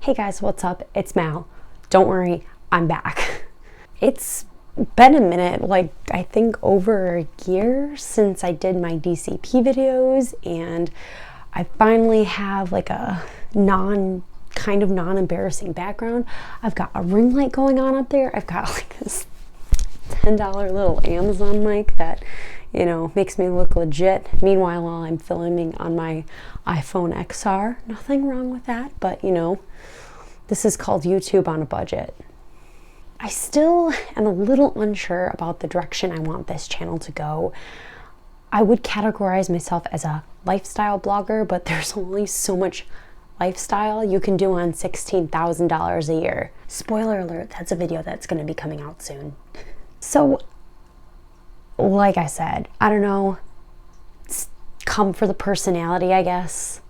Hey guys, what's up? It's Mal. Don't worry, I'm back. It's been a minute, like I think over a year since I did my DCP videos, and I finally have like a non-embarrassing background. I've got a ring light going on up there. I've got like this $10 little Amazon mic that, you know, makes me look legit. Meanwhile, while I'm filming on my iPhone XR, nothing wrong with that, but you know, this is called YouTube on a budget. I still am a little unsure about the direction I want this channel to go. I would categorize myself as a lifestyle blogger, but there's only so much lifestyle you can do on $16,000 a year. Spoiler alert, that's a video that's going to be coming out soon. So, like I said, I don't know, come for the personality, I guess.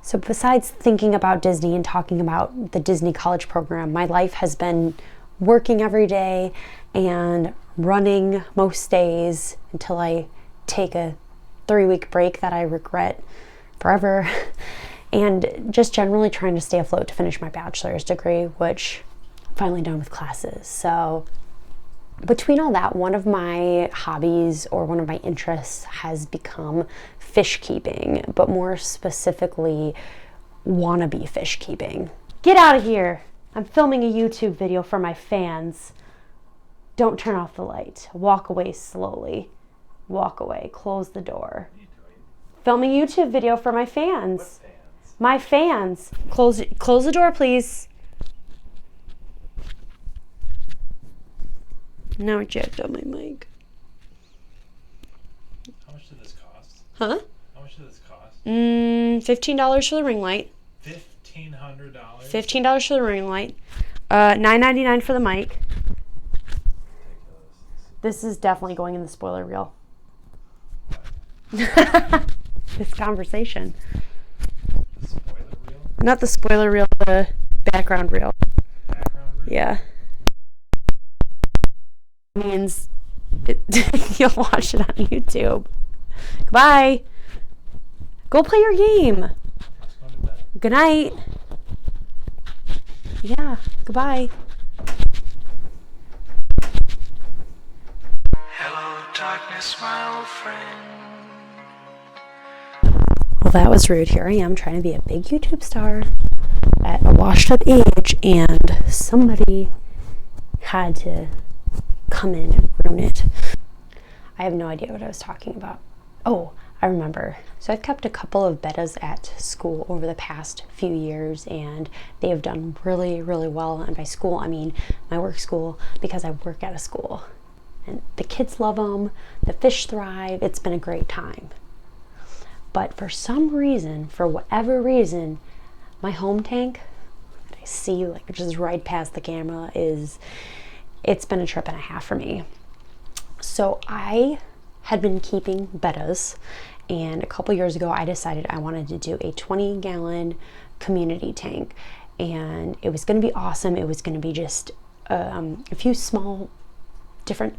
So besides thinking about Disney and talking about the Disney college program, my life has been working every day and running most days until I take a 3-week break that I regret forever, and just generally trying to stay afloat to finish my bachelor's degree, which I'm finally done with classes. So between all that, one of my hobbies or one of my interests has become fish keeping, but more specifically wannabe fish keeping. Get out of here! I'm filming a YouTube video for my fans. Don't turn off the light. Walk away slowly. Walk away. Close the door. Filming a YouTube video for my fans. My fans. Close the door, please. Now I jacked up my mic. How much did this cost? Huh? How much did this cost? $15 for the ring light. $1,500? $15 for the ring light. $9.99 for the mic. This is definitely going in the spoiler reel. This conversation. The spoiler reel? Not the spoiler reel, the background reel. Background reel? Yeah. Means you'll watch it on YouTube. Goodbye. Go play your game. Let's go to bed. Good night. Yeah, goodbye. Hello, darkness, my old friend. Well, that was rude. Here I am trying to be a big YouTube star at a washed up age, and somebody had to come in and ruin it. I have no idea what I was talking about. Oh, I remember. So I've kept a couple of bettas at school over the past few years, and they have done really, really well. And by school, I mean my work school, because I work at a school. And the kids love them, the fish thrive, it's been a great time. But for some reason, for whatever reason, my home tank that I see like just right past the camera it's been a trip and a half for me. So I had been keeping bettas, and a couple years ago I decided I wanted to do a 20-gallon community tank, and it was going to be awesome. It was going to be just a few small different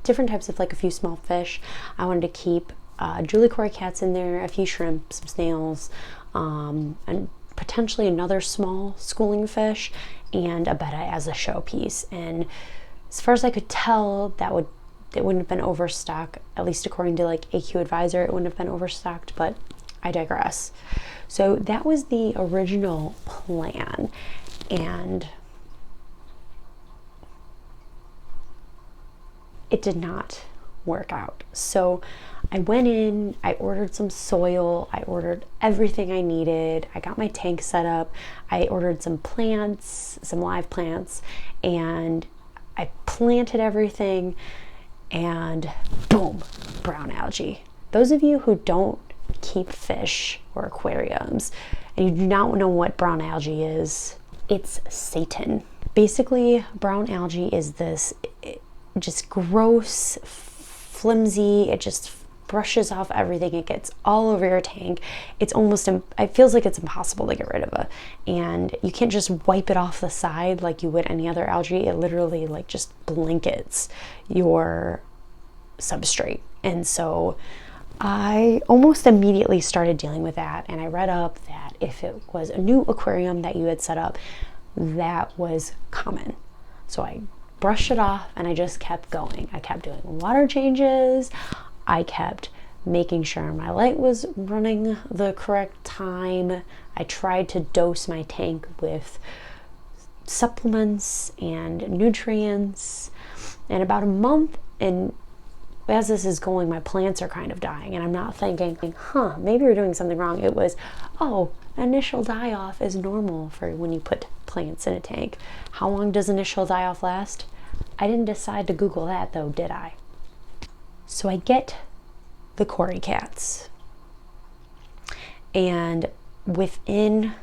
types of, like, a few small fish. I wanted to keep Julie corycats in there, a few shrimp, some snails, and potentially another small schooling fish, and a betta as a showpiece. And as far as I could tell, it wouldn't have been overstocked, at least according to like AQ Advisor, it wouldn't have been overstocked, but I digress. So that was the original plan, and it did not work out. So I went in, I ordered some soil, I ordered everything I needed, I got my tank set up, I ordered some plants, some live plants, and I planted everything, and boom, brown algae. Those of you who don't keep fish or aquariums and you do not know what brown algae is, it's Satan. Basically, brown algae is this just gross, flimsy, it just brushes off everything. It gets all over your tank. It's almost, it feels like it's impossible to get rid of it. And you can't just wipe it off the side like you would any other algae. It literally like just blankets your substrate. And so I almost immediately started dealing with that, and I read up that if it was a new aquarium that you had set up, that was common. So I brushed it off and I just kept going. I kept doing water changes. I kept making sure my light was running the correct time. I tried to dose my tank with supplements and nutrients. And about a month, and as this is going, my plants are kind of dying, and I'm not thinking, maybe we're doing something wrong. It was, initial die-off is normal for when you put plants in a tank. How long does initial die-off last? I didn't decide to Google that though, did I? So I get the corycats, and within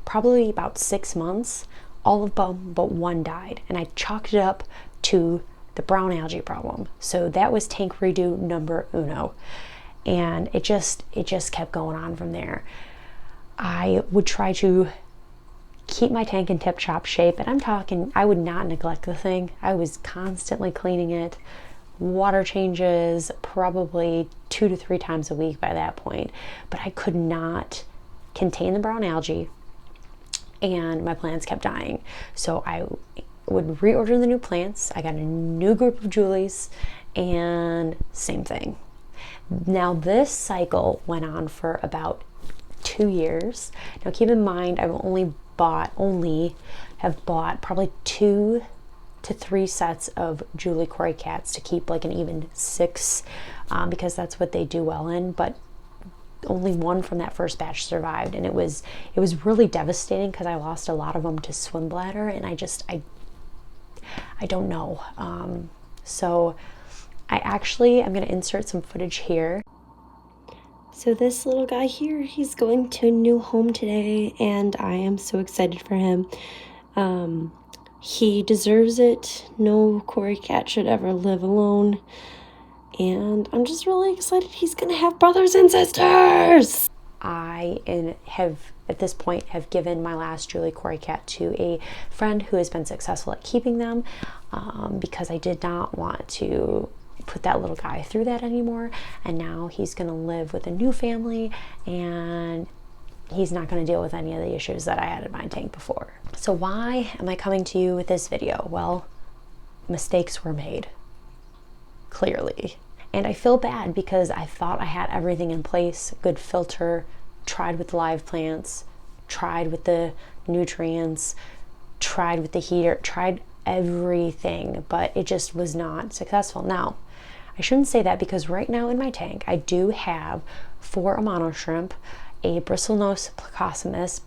probably about 6 months, all of them but one died, and I chalked it up to the brown algae problem. So that was tank redo number uno, and it just kept going on from there. I would try to keep my tank in tip-top shape, and I'm talking, I would not neglect the thing. I was constantly cleaning it, water changes probably 2 to 3 times a week by that point, but I could not contain the brown algae, and my plants kept dying. So I would reorder the new plants. I got a new group of Julies, and same thing. Now this cycle went on for about 2 years. Now keep in mind, I've only have bought probably 2 to 3 sets of Julie corycats to keep like an even 6, because that's what they do well in, but only one from that first batch survived, and it was really devastating because I lost a lot of them to swim bladder, and I don't know. So I'm going to insert some footage here. So this little guy here, he's going to a new home today, and I am so excited for him. He deserves it. No corycat should ever live alone. And I'm just really excited he's going to have brothers and sisters. I have, at this point, have given my last Julie corycat to a friend who has been successful at keeping them, because I did not want to put that little guy through that anymore. And now he's going to live with a new family, and he's not going to deal with any of the issues that I had in my tank before. So why am I coming to you with this video? Well, mistakes were made, clearly. And I feel bad because I thought I had everything in place, good filter, tried with the live plants, tried with the nutrients, tried with the heater, tried everything, but it just was not successful. Now, I shouldn't say that because right now in my tank, I do have 4 Amano shrimp, a bristlenose plecostomus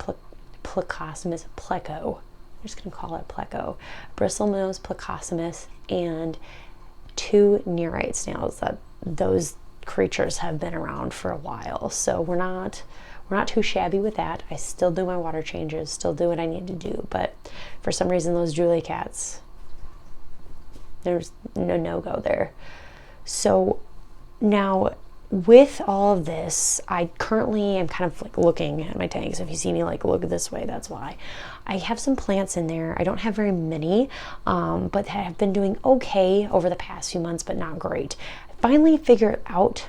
pleco. I'm just going to call it pleco. Bristlenose plecostomus, and 2 nearite snails. That those creatures have been around for a while, so we're not too shabby with that. I still do my water changes, still do what I need to do, but for some reason those Julie cats, there's no-go there. So now with all of this, I currently am kind of like looking at my tanks. If you see me like look this way, that's why. I have some plants in there. I don't have very many, but have been doing okay over the past few months, but not great. I finally figured out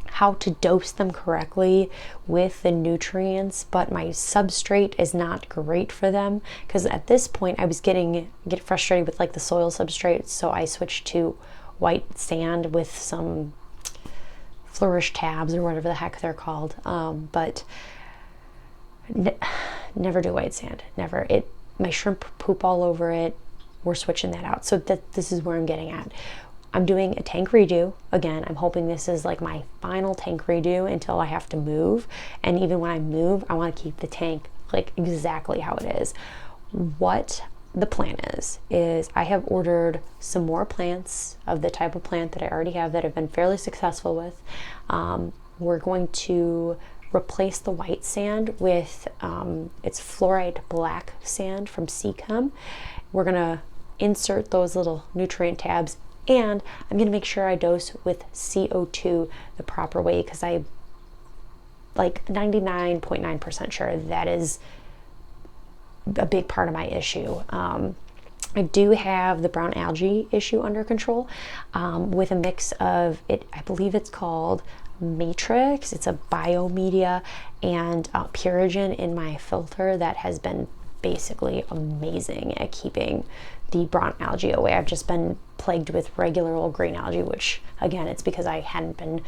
how to dose them correctly with the nutrients, but my substrate is not great for them, because at this point I was getting frustrated with like the soil substrate, so I switched to white sand with some flourish tabs or whatever the heck they're called, but never do white sand, never. My shrimp poop all over it. We're switching that out. So this is where I'm getting at. I'm doing a tank redo. Again, I'm hoping this is like my final tank redo until I have to move. And even when I move, I want to keep the tank like exactly how it is. What the plan is I have ordered some more plants of the type of plant that I already have that I've been fairly successful with. We're going to replace the white sand with it's fluorite black sand from Seachem. We're gonna insert those little nutrient tabs, and I'm gonna make sure I dose with CO2 the proper way, because I like 99.9% sure that is a big part of my issue. I do have the brown algae issue under control with a mix of it. I believe it's called Matrix. It's a biomedia and Purigen in my filter that has been basically amazing at keeping the brown algae away. I've just been plagued with regular old green algae, which again, it's because I hadn't been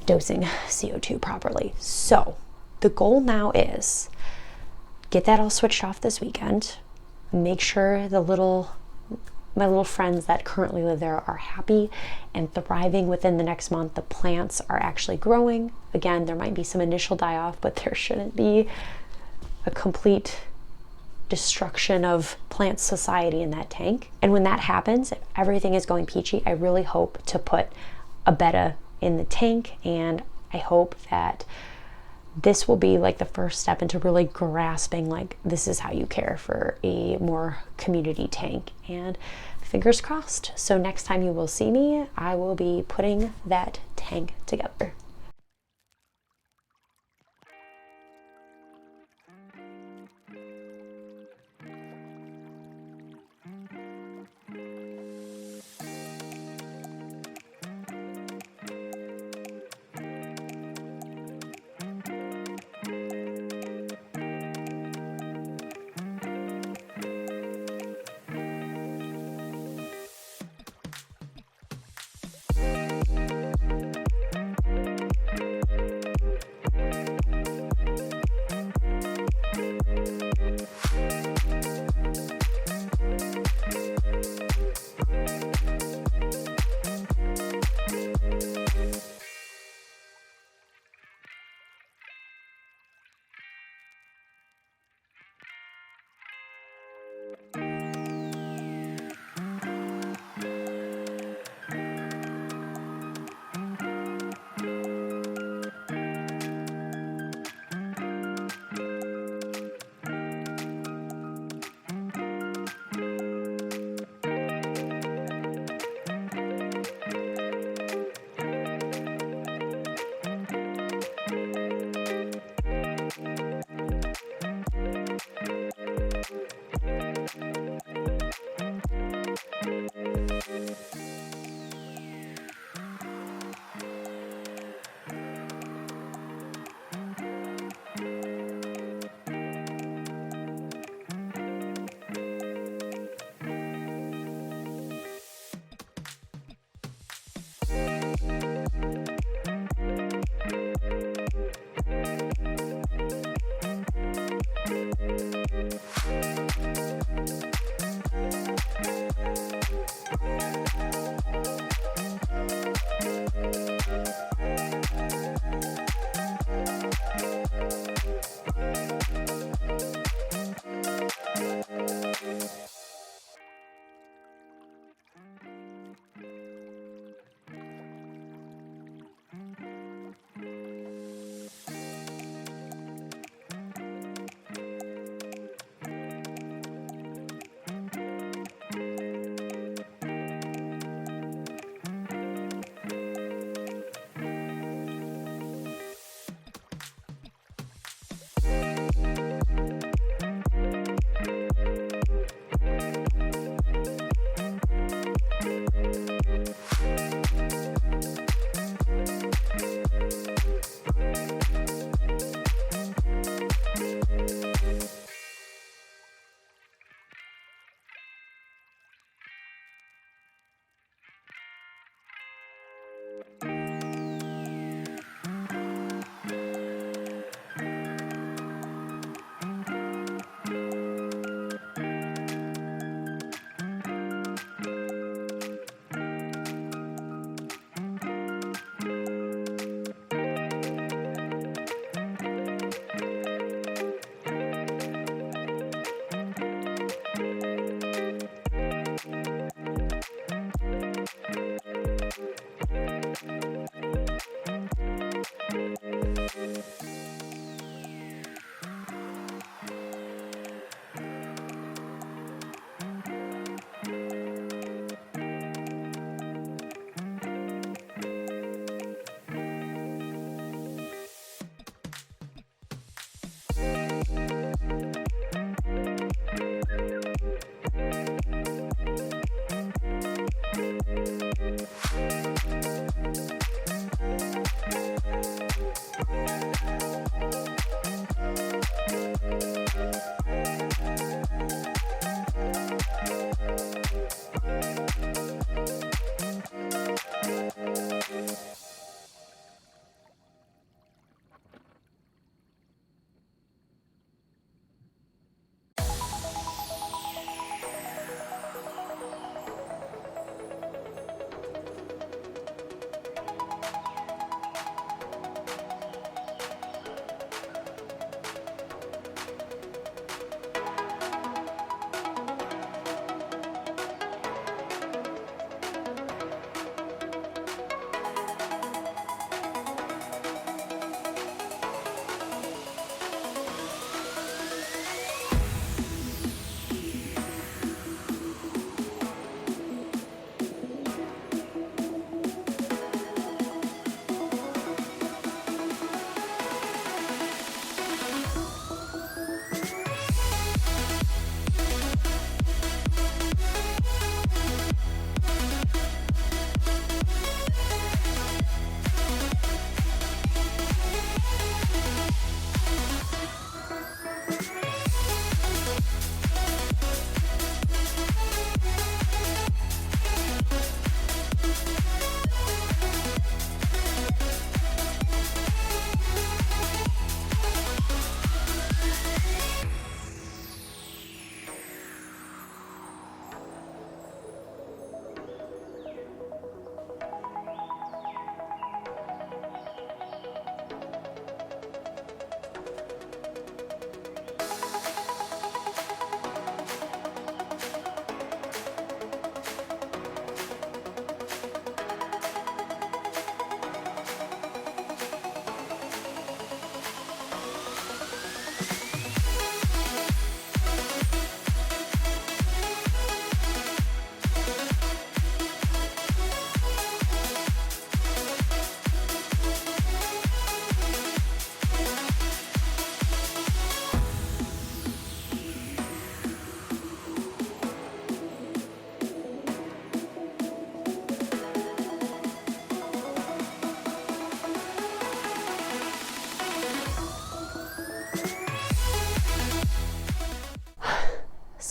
dosing CO2 properly. So the goal now is get that all switched off this weekend. Make sure my little friends that currently live there are happy and thriving within the next month. The plants are actually growing. Again, there might be some initial die off, but there shouldn't be a complete destruction of plant society in that tank. And when that happens, if everything is going peachy, I really hope to put a betta in the tank, and I hope that this will be like the first step into really grasping like this is how you care for a more community tank, and fingers crossed. So next time you will see me, I will be putting that tank together.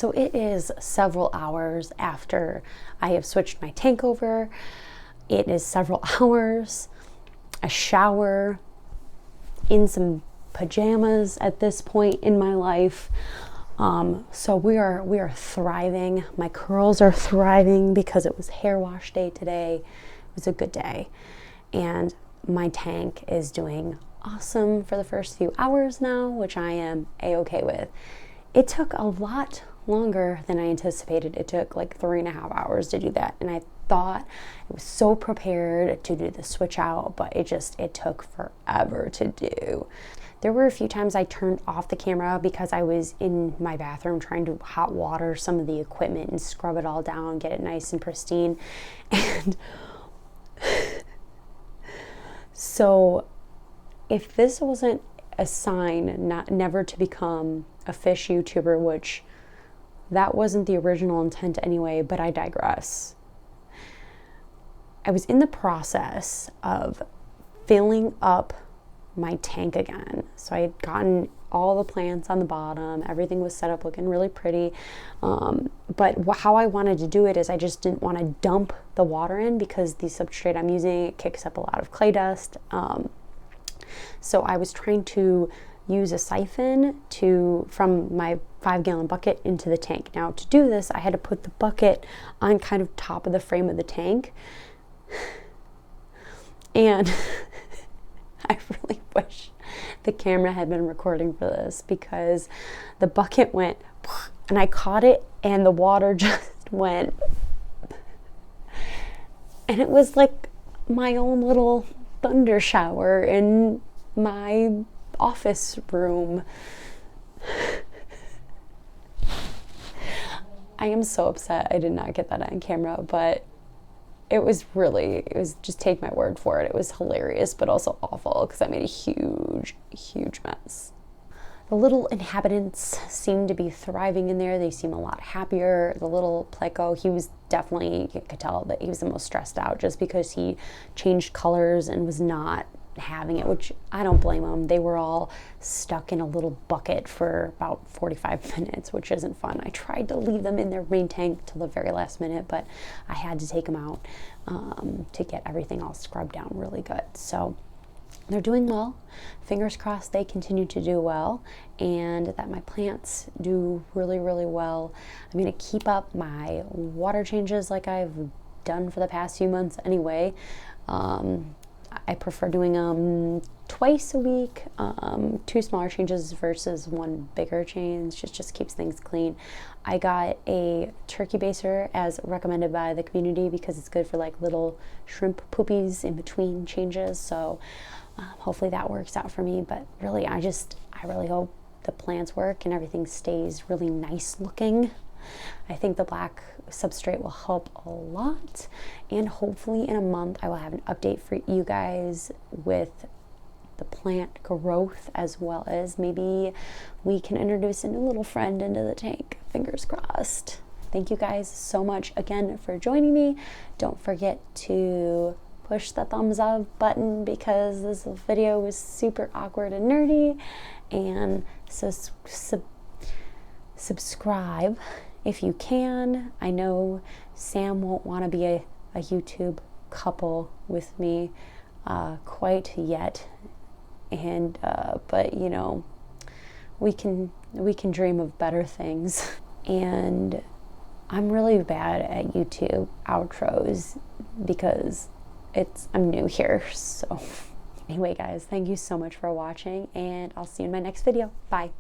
So it is several hours after I have switched my tank over. It is several hours, a shower, in some pajamas at this point in my life. So we are thriving. My curls are thriving because it was hair wash day today. It was a good day. And my tank is doing awesome for the first few hours now, which I am a-okay with. It took a lot longer than I anticipated. It took like 3.5 hours to do that. And I thought I was so prepared to do the switch out, but it took forever to do. There were a few times I turned off the camera because I was in my bathroom trying to hot water some of the equipment and scrub it all down, get it nice and pristine. And so if this wasn't a sign never to become a fish YouTuber, which that wasn't the original intent anyway, but I digress. I was in the process of filling up my tank again. So I had gotten all the plants on the bottom, everything was set up looking really pretty, but how I wanted to do it is I just didn't want to dump the water in because the substrate I'm using, it kicks up a lot of clay dust. So I was trying to use a siphon from my 5-gallon bucket into the tank. Now to do this, I had to put the bucket on kind of top of the frame of the tank. And I really wish the camera had been recording for this, because the bucket went and I caught it and the water just went. And it was like my own little thunder shower in my office room. I am so upset I did not get that on camera, but it was just take my word for it. It was hilarious, but also awful because I made a huge, huge mess. The little inhabitants seem to be thriving in there. They seem a lot happier. The little pleco, he was definitely, you could tell that he was the most stressed out just because he changed colors and was not having it, which I don't blame them. They were all stuck in a little bucket for about 45 minutes, which isn't fun. I tried to leave them in their main tank till the very last minute, but I had to take them out to get everything all scrubbed down really good. So they're doing well. Fingers crossed they continue to do well and that my plants do really, really well. I'm going to keep up my water changes like I've done for the past few months anyway. I prefer doing them twice a week, 2 smaller changes versus 1 bigger change. Just keeps things clean. I got a turkey baser as recommended by the community because it's good for like little shrimp poopies in between changes. So hopefully that works out for me. But really, I really hope the plants work and everything stays really nice looking. I think the black substrate will help a lot, and hopefully in a month I will have an update for you guys with the plant growth, as well as maybe we can introduce a new little friend into the tank. Fingers crossed. Thank you guys so much again for joining me. Don't forget to push the thumbs up button because this video was super awkward and nerdy, and so subscribe if you can. I know Sam won't want to be a YouTube couple with me quite yet, and but you know, we can dream of better things. And I'm really bad at YouTube outros because I'm new here. So anyway guys, thank you so much for watching, and I'll see you in my next video. Bye.